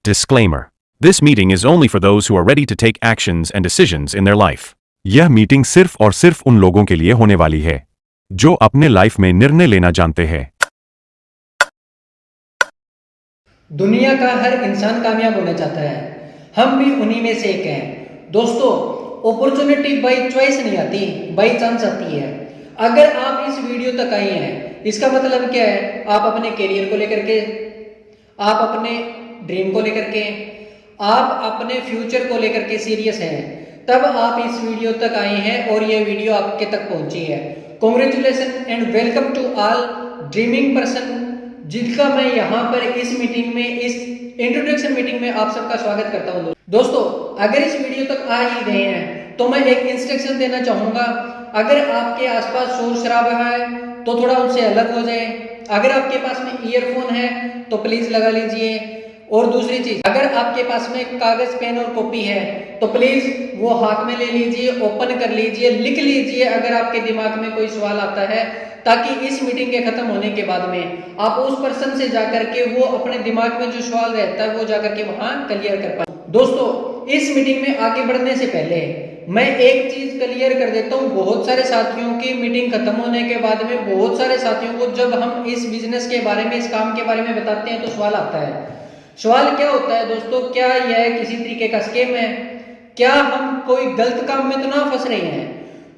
Disclaimer. This meeting is only for those who are ready to take actions and decisions in their life. यह meeting सिर्फ और सिर्फ उन लोगों के लिए होने वाली है जो अपने लाइफ में निर्णय लेना जानते हैं। दुनिया का हर इंसान कामयाब होना चाहता है, हम भी उन्हीं में से एक हैं। दोस्तों, अपॉर्चुनिटी बाई चॉइस नहीं आती, बाई चांस आती है। अगर आप इस वीडियो तक आए हैं, इसका मतलब क्या है? आप अपने करियर को लेकर के, आप अपने ड्रीम को लेकर के, आप अपने फ्यूचर को लेकर के सीरियस हैं, तब आप इस वीडियो तक आए हैं और ये वीडियो आपके तक पहुंची है। Congratulation and welcome to all dreaming person, जिनका मैं यहाँ पर इस मीटिंग में, इस इंट्रोडक्शन मीटिंग में आप सबका स्वागत करता हूँ। दोस्तों, अगर इस वीडियो तक आ ही गए हैं तो मैं एक इंस्ट्रक्शन देना चाहूंगा। अगर आपके आसपास शोर शराबा है तो थोड़ा उनसे अलग हो जाए। अगर आपके पास में ईयरफोन है तो प्लीज लगा लीजिए। और दूसरी चीज, अगर आपके पास में कागज पेन और कॉपी है तो प्लीज वो हाथ में ले लीजिए, ओपन कर लीजिए, लिख लीजिए अगर आपके दिमाग में कोई सवाल आता है, ताकि इस मीटिंग के खत्म होने के बाद में आप उस पर्सन से जाकर के वो अपने दिमाग में जो सवाल रहता है वो जाकर के वहां क्लियर कर पाए। दोस्तों, इस मीटिंग में आगे बढ़ने से पहले मैं एक चीज क्लियर कर देता हूँ। बहुत सारे साथियों की मीटिंग खत्म होने के बाद में, बहुत सारे साथियों को जब हम इस बिजनेस के बारे में, इस काम के बारे में बताते हैं तो सवाल आता है। सवाल क्या होता है दोस्तों? क्या यह किसी तरीके का स्कैम है? क्या हम कोई गलत काम में तो ना फंस रहे हैं?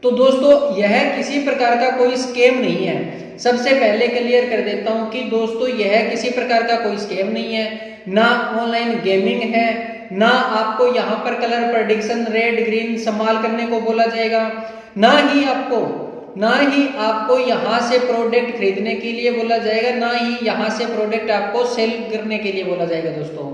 तो दोस्तों, यह किसी प्रकार का कोई स्कैम नहीं है। सबसे पहले क्लियर कर देता हूं कि दोस्तों, यह किसी प्रकार का कोई स्कैम नहीं है। ना ऑनलाइन गेमिंग है, ना आपको यहाँ पर कलर प्रेडिक्शन रेड ग्रीन इस्तेमाल करने को बोला जाएगा, ना ही आपको यहाँ से प्रोडक्ट खरीदने के लिए बोला जाएगा, ना ही यहाँ से प्रोडक्ट आपको सेल करने के लिए बोला जाएगा। दोस्तों,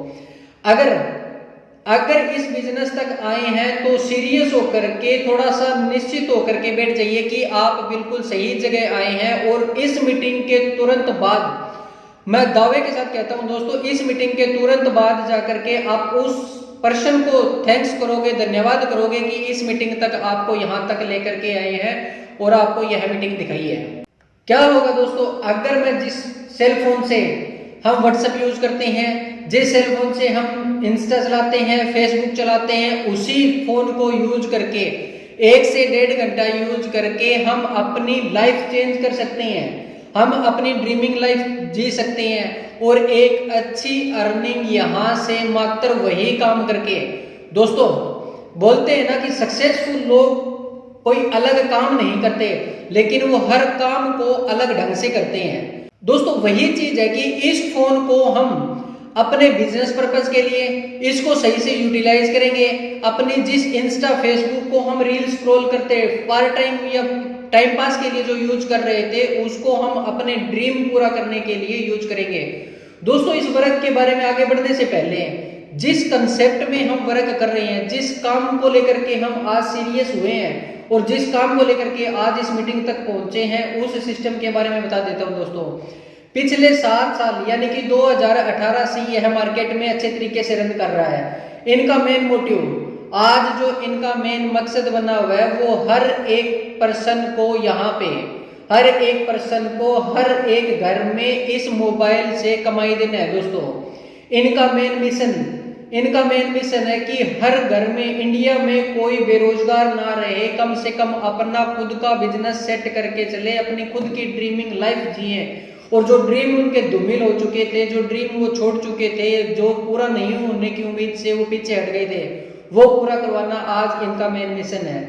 अगर इस बिजनेस तक आए हैं तो सीरियस होकर के, थोड़ा सा निश्चित होकर के बैठ जाइए कि आप बिल्कुल सही जगह आए हैं। और इस मीटिंग के तुरंत बाद, मैं दावे के साथ कहता हूं दोस्तों, इस मीटिंग के तुरंत बाद जाकर के आप उस पर्सन को थैंक्स करोगे, धन्यवाद करोगे कि इस मीटिंग तक आपको यहां तक लेकर के आए हैं और आपको यह मीटिंग दिखाई है। क्या होगा दोस्तों, अगर मैं जिस सेल फोन से हम व्हाट्सएप यूज करते हैं, जिस सेल फोन से हम इंस्टा चलाते हैं, फेसबुक चलाते हैं, उसी फोन को यूज करके 1 से 1.5 घंटा यूज करके हम अपनी लाइफ चेंज कर सकते हैं, हम अपनी ड्रीमिंग लाइफ जी सकते हैं और एक अच्छी अर्निंग यहां से मात्र वही काम करके। दोस्तों, बोलते हैं ना कि सक्सेसफुल लोग कोई अलग काम नहीं करते, लेकिन वो हर काम को अलग ढंग से करते हैं। दोस्तों, वही चीज है कि इस फोन को हम अपने बिजनेस पर्पस के लिए इसको सही से यूटिलाइज करेंगे। अपनी जिस इंस्टा फेसबुक को हम रील स्क्रॉल करते पार्ट टाइम या टाइम पास के लिए जो यूज कर रहे थे, उसको हम अपने ड्रीम पूरा करने के लिए यूज करेंगे। दोस्तों, इस वर्क के बारे में आगे बढ़ने से पहले, जिस कंसेप्ट में हम वर्क कर रहे हैं, जिस काम को लेकर के हम आज सीरियस हुए हैं और जिस काम को लेकर के आज इस मीटिंग तक पहुंचे हैं, उस सिस्टम के बारे में बता देता हूं। दोस्तों, पिछले 7 साल यानी कि 2018 से यह मार्केट में अच्छे तरीके से रन कर रहा है। इनका मेन मोटिव, आज जो इनका मेन मकसद बना हुआ है, वो हर एक पर्सन को यहाँ पे, हर एक पर्सन को हर एक घर में इस मोबाइल से कमाई देना है। दोस्तों, इनका मेन मिशन है कि हर घर में, इंडिया में कोई बेरोजगार ना रहे, कम से कम अपना खुद का बिजनेस सेट करके चले, अपनी खुद की ड्रीमिंग लाइफ जिए और जो ड्रीम उनके धूमिल हो चुके थे, जो ड्रीम वो छोड़ चुके थे, जो पूरा नहीं होने की उम्मीद से वो पीछे हट गए थे, वो पूरा करवाना आज इनका मेन मिशन है।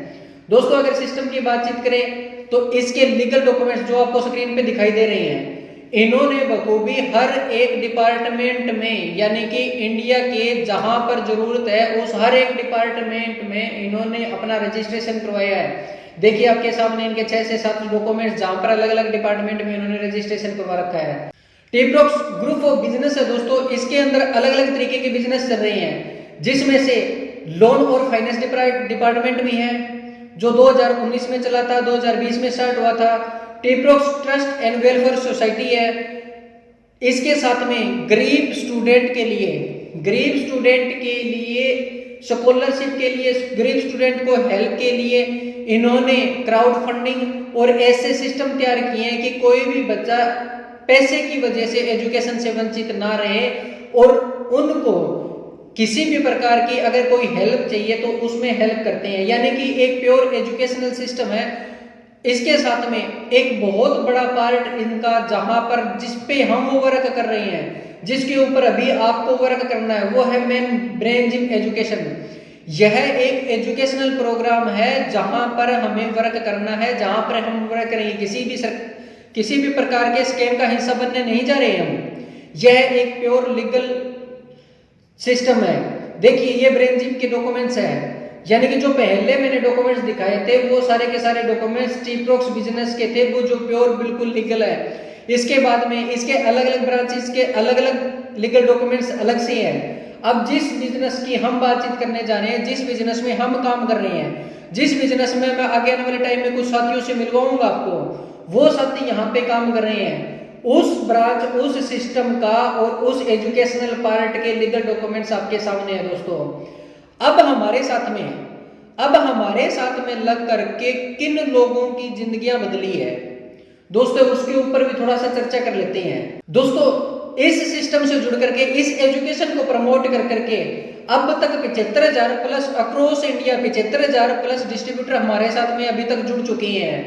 दोस्तों, अगर सिस्टम की बातचीत करें तो इसके लीगल डॉक्यूमेंट्स जो आपको स्क्रीन पे दिखाई दे रहे हैं, इन्होंने बखूबी हर एक डिपार्टमेंट में, यानी कि इंडिया के जहां पर जरूरत है उस हर एक डिपार्टमेंट में इन्होंने अपना रजिस्ट्रेशन करवाया है। देखिए आपके सामने इनके 6 से 7 डॉक्यूमेंट्स जहां पर अलग अलग डिपार्टमेंट में इन्होंने रजिस्ट्रेशन करवा रखा है। टीप्रॉक्स ग्रुप ऑफ बिजनेस है दोस्तों, इसके अंदर अलग अलग तरीके के बिजनेस चल रहे हैं, जिसमें से लोन और फाइनेंस डिपार्टमेंट भी है जो 2019 में चला था, 2020 में स्टार्ट हुआ था। टीप्रॉक्स ट्रस्ट एंड वेलफेयर सोसाइटी है। इसके साथ में गरीब स्टूडेंट के लिए स्कॉलरशिप के लिए, गरीब स्टूडेंट को हेल्प के लिए इन्होंने क्राउड फंडिंग और ऐसे सिस्टम तैयार किए हैं कि कोई भी बच्चा पैसे की वजह से एजुकेशन से वंचित ना रहे और उनको किसी भी प्रकार की अगर कोई हेल्प चाहिए तो उसमें हेल्प करते हैं, यानी कि एक प्योर एजुकेशनल सिस्टम है। इसके साथ में एक बहुत बड़ा पार्ट इनका जहां पर जिस पे हम वर्क कर रहे हैं, जिसके ऊपर अभी आपको वर्क करना है, वो है मेन ब्रेन जिम एजुकेशन। यह एक एजुकेशनल प्रोग्राम है जहां पर हमें वर्क करना है, जहां पर हम वर्क करेंगे। किसी भी प्रकार के स्कैम का हिस्सा बनने नहीं जा रहे हम। यह एक प्योर लीगल सिस्टम है। देखिए ये ब्रेन जिम के डॉक्यूमेंट्स है, यानी कि जो पहले मैंने डॉक्यूमेंट्स दिखाए थे वो सारे के सारे डॉक्यूमेंट्स टीप्रॉक्स बिजनेस के थे, वो जो प्योर बिल्कुल लीगल है। इसके बाद में इसके अलग अलग ब्रांचेस के अलग अलग लीगल डॉक्यूमेंट्स अलग से हैं। अब जिस बिजनेस की हम बातचीत करने जा रहे हैं, जिस बिजनेस में हम काम कर रहे हैं, जिस बिजनेस में मैं आगे आने वाले टाइम में कुछ साथियों से मिलवाऊंगा आपको, वो साथी यहाँ पे काम कर रहे हैं। उस ब्रांच, उस सिस्टम का और उस एजुकेशनल पार्ट के लीगल डॉक्यूमेंट्स आपके सामने है दोस्तों। अब हमारे साथ में लग करके किन लोगों की जिंदगियां बदली है दोस्तों, उसके ऊपर भी थोड़ा सा चर्चा कर लेते हैं। दोस्तों इस सिस्टम से जुड़ करके, इस एजुकेशन को प्रमोट कर करके अब तक 75,000 plus across India 75,000 plus distributor हमारे साथ में अभी तक जुड़ चुके हैं।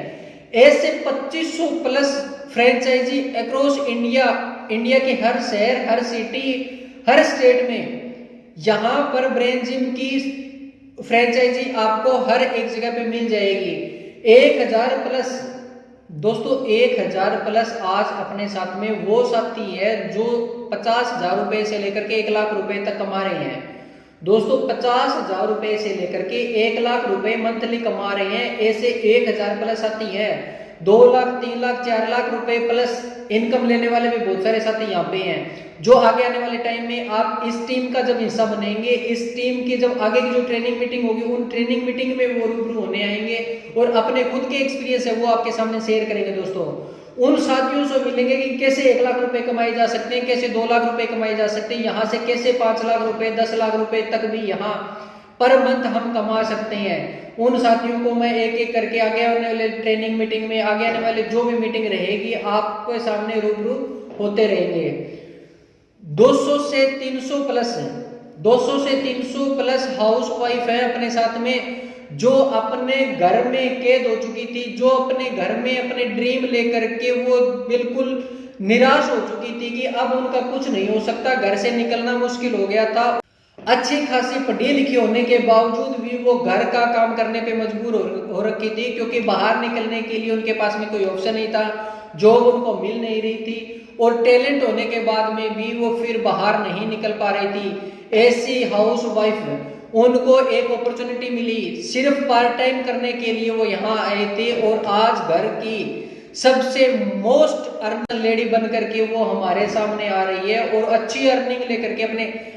ऐसे 2500 प्लस फ्रेंचाइजी अक्रॉस इंडिया के हर शहर, हर सिटी, हर स्टेट में यहां पर ब्रेन जिम की फ्रेंचाइजी आपको हर एक जगह पे मिल जाएगी। 1000 प्लस दोस्तों, 1000 प्लस आज अपने साथ में वो साथी है जो 50,000 रुपए से लेकर के 1 लाख रुपए तक कमा रहे हैं। दोस्तों 50,000 रुपए से लेकर के 1 लाख रुपए मंथली कमा रहे हैं। ऐसे 1000 प्लस साथी है। 2 लाख, 3 लाख, 4 लाख रुपए प्लस इनकम लेने वाले भी बहुत सारे साथी यहाँ पे हैं, जो आगे आने वाले टाइम में आप इस टीम का जब हिस्सा बनेंगे, इस टीम की जब आगे की जो ट्रेनिंग मीटिंग होगी, उन ट्रेनिंग मीटिंग में वो रूबरू होने आएंगे और अपने खुद के एक्सपीरियंस है वो आपके सामने शेयर करेंगे। दोस्तों उन साथियों से मिलेंगे कि कैसे 1 लाख रुपए कमाए जा सकते हैं, कैसे 2 लाख रुपए कमाए जा सकते हैं, यहाँ से कैसे 5 लाख रुपए, 10 लाख रुपए तक भी यहाँ पर मंथ हम कमा सकते हैं। उन साथियों को मैं एक एक करके आगे आने वाले ट्रेनिंग मीटिंग में, आगे आने वाले जो भी मीटिंग रहेगी, आपके सामने रूबरू होते रहेंगे। 200 से 300 प्लस हाउस वाइफ है अपने साथ में, जो अपने घर में कैद हो चुकी थी, जो अपने घर में अपने ड्रीम लेकर के वो बिल्कुल निराश हो चुकी थी कि अब उनका कुछ नहीं हो सकता, घर से निकलना मुश्किल हो गया था। अच्छी खासी पढ़ी लिखी होने के बावजूद भी वो घर का काम करने पे मजबूर हो रखी थी, क्योंकि बाहर निकलने के लिए उनके पास में कोई ऑप्शन नहीं था, जॉब उनको मिल नहीं रही थी, और टैलेंट होने के बाद में भी वो फिर बाहर नहीं निकल पा रही थी। ऐसी हाउस वाइफ उनको एक अपॉर्चुनिटी मिली, सिर्फ पार्ट टाइम करने के लिए वो यहाँ आए थे, और आज घर की सबसे मोस्ट अर्निंग लेडी बन करके वो हमारे सामने आ रही है, और अच्छी अर्निंग लेकर के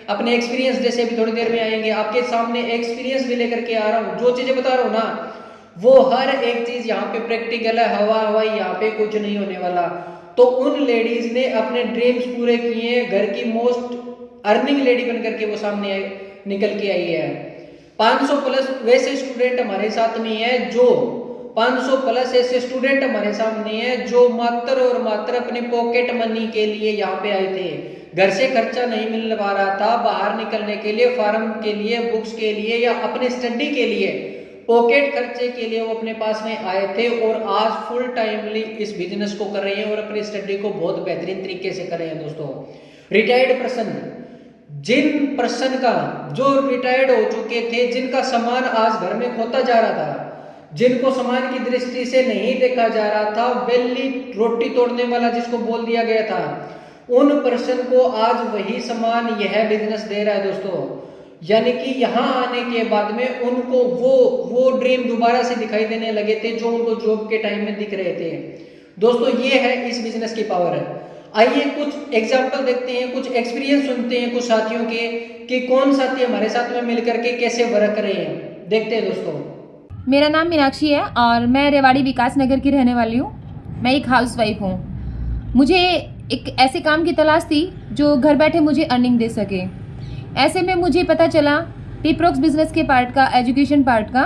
अपने एक्सपीरियंस, जैसे अभी थोड़ी देर में आएंगे आपके सामने एक्सपीरियंस भी लेकर के आ रहा हूँ। जो चीजें बता रहा हूँ ना, वो हर एक चीज यहाँ पे प्रैक्टिकल है, हवाई यहाँ पे कुछ नहीं होने वाला। तो उन लेडीज ने अपने ड्रीम्स पूरे किए, घर की मोस्ट अर्निंग लेडी बन करके वो सामने निकल के आई है। 500 प्लस वैसे स्टूडेंट हमारे साथ में है, जो 500 प्लस ऐसे स्टूडेंट हमारे सामने हैं जो मात्र और मात्र अपने पॉकेट मनी के लिए यहाँ पे आए थे। घर से खर्चा नहीं मिल पा रहा था, बाहर निकलने के लिए, फार्म के लिए, बुक्स के लिए या अपने स्टडी के लिए, पॉकेट खर्चे के लिए वो अपने पास में आए थे, और आज फुल टाइमली इस बिजनेस को कर रहे हैं और अपनी स्टडी को बहुत बेहतरीन तरीके से कर रहे हैं। दोस्तों रिटायर्ड पर्सन, जिन पर्सन का जो रिटायर्ड हो चुके थे, जिनका सामान आज घर में खोता जा रहा था, जिनको सामान की दृष्टि से नहीं देखा जा रहा था, बेली रोटी तोड़ने वाला जिसको बोल दिया गया था, उन पर्सन को आज वही सामान यह बिजनेस दे रहा है। दोस्तों यानी कि यहाँ आने के बाद में उनको वो ड्रीम दोबारा से दिखाई देने लगे थे जो उनको जॉब के टाइम में दिख रहे थे। दोस्तों ये है इस बिजनेस की पावर है। आइए कुछ एग्जांपल देखते हैं, कुछ एक्सपीरियंस सुनते हैं कुछ साथियों के, कि कौन साथी हमारे साथ में मिलकर के कैसे वर्क कर रहे हैं। देखते हैं दोस्तों। मेरा नाम मीनाक्षी है और मैं रेवाड़ी विकास नगर की रहने वाली हूँ। मैं एक हाउसवाइफ हूँ। मुझे एक ऐसे काम की तलाश थी जो घर बैठे मुझे अर्निंग दे सके। ऐसे में मुझे पता चला टीप्रॉक्स बिजनेस के पार्ट का, एजुकेशन पार्ट का।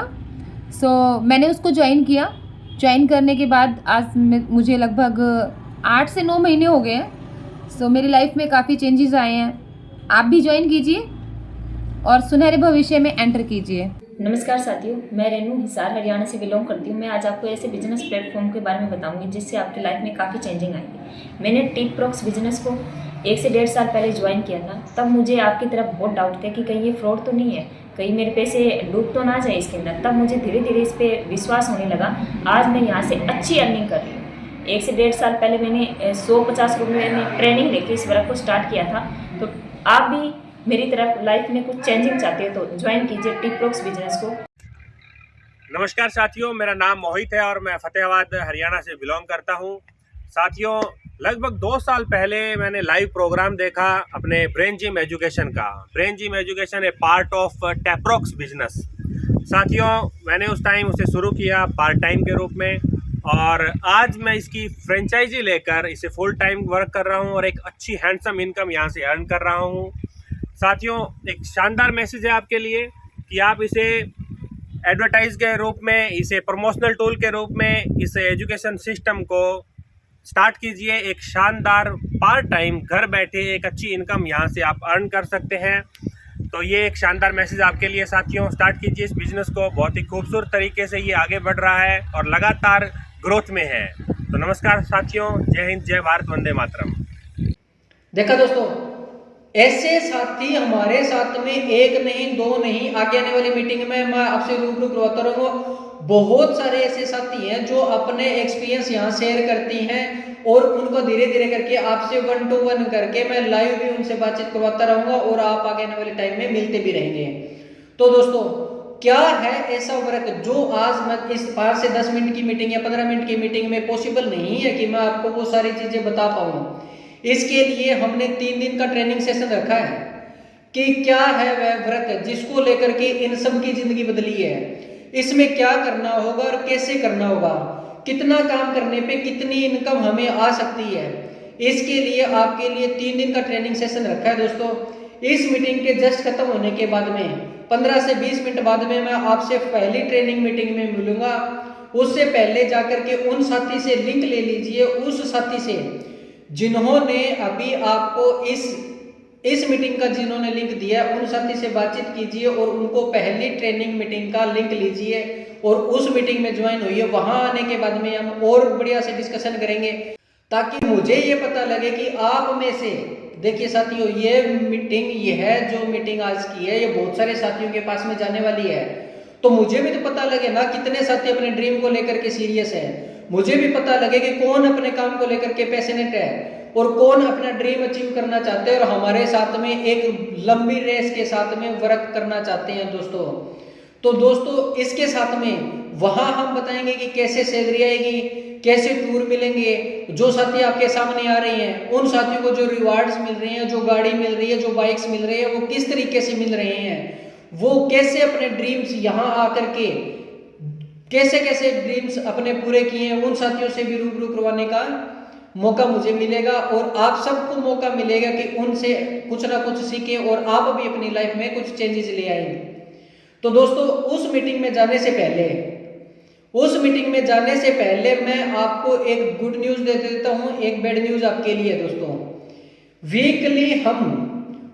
सो मैंने उसको ज्वाइन किया। ज्वाइन करने के बाद आज मुझे लगभग 8 से 9 महीने हो गए हैं। सो मेरी लाइफ में काफ़ी चेंजेस आए हैं। आप भी ज्वाइन कीजिए, और सुनहरे भविष्य में एंटर कीजिए। नमस्कार साथियों, मैं रेनू हिसार हरियाणा से बिलोंग करती हूँ। मैं आज आपको ऐसे बिजनेस प्लेटफॉर्म के बारे में बताऊंगी जिससे आपकी लाइफ में काफ़ी चेंजिंग आएगी। मैंने टिकप्रॉक्स बिजनेस को 1 से 1.5 साल पहले ज्वाइन किया था। तब मुझे आपकी तरफ बहुत डाउट थे कि कहीं ये फ्रॉड तो नहीं है, कहीं मेरे पैसे डूब तो ना जाए इसके अंदर। तब मुझे धीरे धीरे इस पर विश्वास होने लगा। आज मैं यहाँ से अच्छी अर्निंग कर रही हूँ। 1 से 1.5 साल पहले मैंने 150 रुपये में ट्रेनिंग लेके इस वर्क को स्टार्ट किया था। तो आप भी मेरी तरफ लाइफ में कुछ चेंजिंग चाहते हो तो ज्वाइन कीजिए टिकप्रॉक्स बिजनेस को। नमस्कार साथियों, मेरा नाम मोहित है और मैं फतेहाबाद हरियाणा से बिलोंग करता हूं। साथियों, लगभग 2 साल पहले मैंने लाइव प्रोग्राम देखा अपने ब्रेन जिम एजुकेशन का। Brain Gym Education a part of Tikprox business. साथियों, मैंने उस टाइम उसे शुरू किया पार्ट टाइम के रूप में और आज मैं इसकी फ्रेंचाइजी लेकर इसे फुल टाइम वर्क कर रहा हूं और एक अच्छी हैंडसम इनकम यहां से अर्न कर रहा हूं। साथियों, एक शानदार मैसेज है आपके लिए कि आप इसे एडवर्टाइज के रूप में, इसे प्रमोशनल टूल के रूप में इस एजुकेशन सिस्टम को स्टार्ट कीजिए। एक शानदार पार्ट टाइम घर बैठे एक अच्छी इनकम यहाँ से आप अर्न कर सकते हैं। तो ये एक शानदार मैसेज आपके लिए साथियों। स्टार्ट कीजिए इस बिज़नेस को। बहुत ही खूबसूरत तरीके से ये आगे बढ़ रहा है और लगातार ग्रोथ में है। तो नमस्कार साथियों, जय हिंद, जय भारत, वंदे मातरम। देखा दोस्तों, ऐसे साथी हमारे साथ में एक नहीं, 2 नहीं, आगे आने वाली मीटिंग में मैं आपसे रूबरू करवाता रहूँगा। बहुत सारे ऐसे साथी हैं जो अपने एक्सपीरियंस यहाँ शेयर करती हैं और उनको धीरे धीरे करके आपसे 1 to 1 करके मैं लाइव भी उनसे बातचीत करवाता रहूँगा और आप आगे आने वाले टाइम में मिलते भी रहेंगे। तो दोस्तों, क्या है ऐसा वर्क जो आज मैं इस 5 से 10 मिनट की मीटिंग या 15 मिनट की मीटिंग में पॉसिबल नहीं है कि मैं आपको वो सारी चीज़ें बता पाऊँ। इसके लिए हमने 3 दिन का ट्रेनिंग सेशन रखा है कि क्या है वह वर्क जिसको लेकर के इन सब की जिंदगी बदली है। इसमें क्या करना होगा और कैसे करना होगा, कितना काम करने पे कितनी इनकम हमें आ सकती है। इसके लिए आपके लिए 3 दिन का ट्रेनिंग सेशन रखा है दोस्तों। इस मीटिंग के जस्ट खत्म होने के बाद में 15 से 20 मिनट बाद में मैं आपसे पहली ट्रेनिंग मीटिंग में मिलूंगा। उससे पहले जाकर के उन साथी से लिंक ले लीजिए, उस साथी से जिन्होंने अभी आपको इस मीटिंग का जिन्होंने लिंक दिया, उन साथी से बातचीत कीजिए और उनको पहली ट्रेनिंग मीटिंग का लिंक लीजिए और उस मीटिंग में ज्वाइन होइए। वहां आने के बाद में हम और बढ़िया से डिस्कशन करेंगे ताकि मुझे ये पता लगे कि आप में से, देखिए साथियों, ये जो मीटिंग आज की है, ये बहुत सारे साथियों के पास में जाने वाली है। तो मुझे भी तो पता लगे ना कितने साथी अपने ड्रीम को लेकर के सीरियस है। मुझे भी पता लगे कि कौन अपने काम को लेकर के पैशनेट है और कौन अपना ड्रीम अचीव करना चाहते हैं और हमारे साथ में एक लंबी रेस के साथ में वर्क करना चाहते हैं दोस्तों। तो दोस्तों, इसके साथ में वहां हम बताएंगे कि कैसे सैलरी आएगी, कैसे टूर मिलेंगे, जो साथी आपके सामने आ रहे हैं उन साथियों को जो रिवार्ड्स मिल रहे हैं, जो गाड़ी मिल रही है, जो बाइक्स मिल रही है, वो किस तरीके से मिल रहे हैं, वो कैसे अपने ड्रीम्स यहाँ आकर के कैसे कैसे ड्रीम्स अपने पूरे किए हैं, उन साथियों से भी रूबरू करवाने का मौका मुझे मिलेगा और आप सबको मौका मिलेगा कि उनसे कुछ ना कुछ सीखें और आप भी अपनी लाइफ में कुछ चेंजेस ले आए। तो दोस्तों, उस मीटिंग में जाने से पहले मैं आपको एक गुड न्यूज दे देता हूं, एक बैड न्यूज आपके लिए दोस्तों।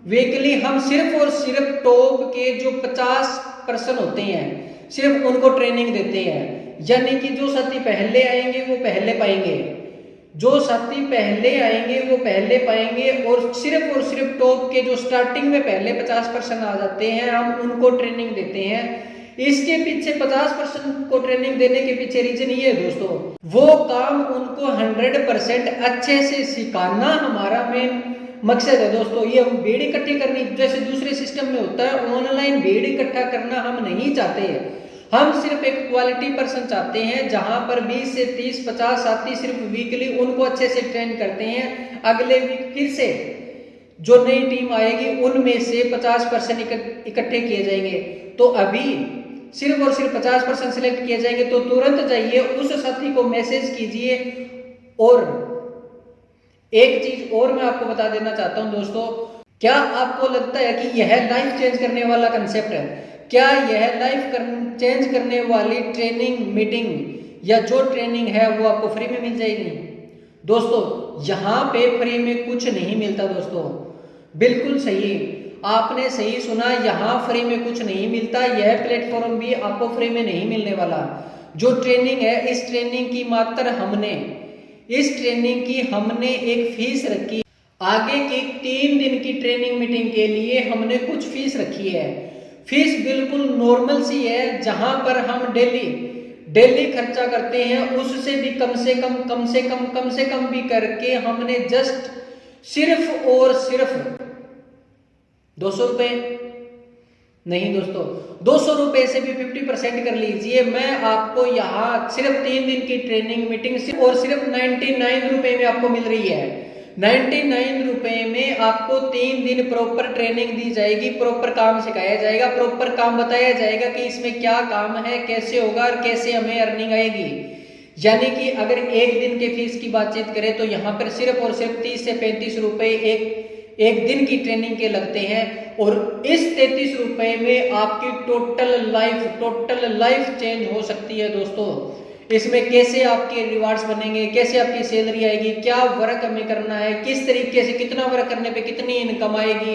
वीकली हम सिर्फ और सिर्फ टॉप के जो 50% होते हैं सिर्फ उनको ट्रेनिंग देते हैं। यानी कि जो साथी पहले आएंगे वो पहले पाएंगे, जो साथी पहले आएंगे वो पहले पाएंगे और सिर्फ टॉप के जो स्टार्टिंग में पहले 50% आ जाते हैं हम उनको ट्रेनिंग देते हैं। इसके पीछे 50% को ट्रेनिंग देने के पीछे रीजन ये है दोस्तों, वो काम उनको 100% अच्छे से सिखाना हमारा मेन मकसद है दोस्तों। ये हम भीड़ इकट्ठी करनी जैसे दूसरे सिस्टम में होता है, ऑनलाइन भीड़ इकट्ठा करना हम नहीं चाहते। हम सिर्फ एक क्वालिटी पर्सन चाहते हैं जहां पर 20 से 30 50 साथी सिर्फ वीकली उनको अच्छे से ट्रेन करते हैं। अगले वीक फिर से जो नई टीम आएगी उनमें से 50% इकट्ठे किए जाएंगे। तो अभी सिर्फ और सिर्फ 50% सिलेक्ट किए जाएंगे। तो तुरंत जाइए उस साथी को मैसेज कीजिए। और एक चीज और मैं आपको बता देना चाहता हूं दोस्तों, क्या आपको लगता है कि यह लाइफ चेंज करने वाला कंसेप्ट है? क्या यह लाइफ चेंज करने वाली ट्रेनिंग मीटिंग या जो ट्रेनिंग है वो आपको फ्री में मिल जाएगी? दोस्तों, यहाँ पे फ्री में कुछ नहीं मिलता दोस्तों, बिल्कुल सही। आपने सही सुना, यहाँ फ्री में कुछ नहीं मिलता, यह प्लेटफॉर्म भी आपको फ्री में नहीं मिलने वाला। जो ट्रेनिंग है, इस ट्रेनिंग की मात्र हमने एक फीस रखी। आगे की 3 दिन की ट्रेनिंग मीटिंग के लिए हमने कुछ फीस रखी है। फीस बिल्कुल नॉर्मल सी है, जहां पर हम डेली खर्चा करते हैं उससे भी कम से कम भी करके हमने जस्ट सिर्फ और सिर्फ 200 रुपए नहीं दोस्तों, 200 रुपए से भी 50% कर लीजिए। मैं आपको यहाँ सिर्फ 3 दिन की ट्रेनिंग मीटिंग और सिर्फ 99 रुपए में आपको मिल रही है। 99 रुपए में आपको 3 दिन प्रॉपर ट्रेनिंग दी जाएगी, प्रॉपर काम सिखाया जाएगा, प्रॉपर काम बताया जाएगा कि इसमें क्या काम है, कैसे होगा और कैसे हमें अर्निंग आएगी। यानी कि अगर एक दिन के फीस की बातचीत करें तो यहाँ पर सिर्फ और सिर्फ 30 से 35 रुपए एक दिन की ट्रेनिंग के लगते हैं, और इस 33 रुपए में आपकी टोटल लाइफ चेंज हो सकती है दोस्तों। इसमें कैसे आपके रिवार्ड्स बनेंगे, कैसे आपकी सैलरी आएगी, क्या वर्क हमें करना है, किस तरीके से कितना वर्क करने पे कितनी इनकम आएगी,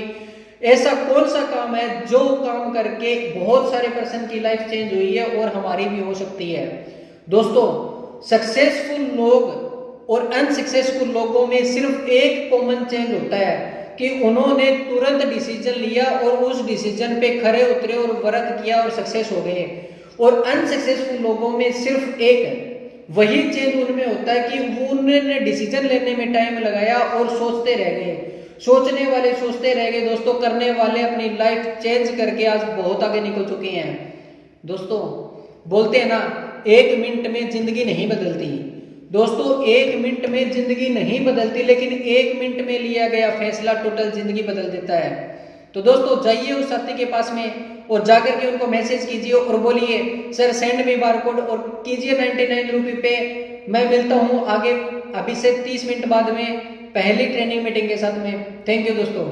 ऐसा कौन सा काम है जो काम करके बहुत सारे पर्सन की लाइफ चेंज हुई है और हमारी भी हो सकती है। दोस्तों, सक्सेसफुल लोग और अनसक्सेसफुल लोगों में सिर्फ एक कॉमन चेंज होता है कि उन्होंने तुरंत डिसीजन लिया और उस डिसीजन पे खरे उतरे और वर्क किया और सक्सेस हो गए। और अनसक्सेसफुल लोगों में सिर्फ एक वही चेंज उनमें होता है कि उन्होंने डिसीजन लेने में टाइम लगाया और सोचते रह गए। सोचने वाले सोचते रह गए दोस्तों, करने वाले अपनी लाइफ चेंज करके आज बहुत आगे निकल चुके हैं। दोस्तों, बोलते हैं ना, 1 मिनट में जिंदगी नहीं बदलती। दोस्तों, 1 मिनट में जिंदगी नहीं बदलती, लेकिन 1 मिनट में लिया गया फैसला टोटल जिंदगी बदल देता है। तो दोस्तों, जाइए उस साथी के पास में और जाकर के उनको मैसेज कीजिए और बोलिए सर सेंड मी बारकोड, और कीजिए 99 रुपये पे। मैं मिलता हूँ आगे अभी से 30 मिनट बाद में पहली ट्रेनिंग मीटिंग के साथ में। थैंक यू दोस्तों।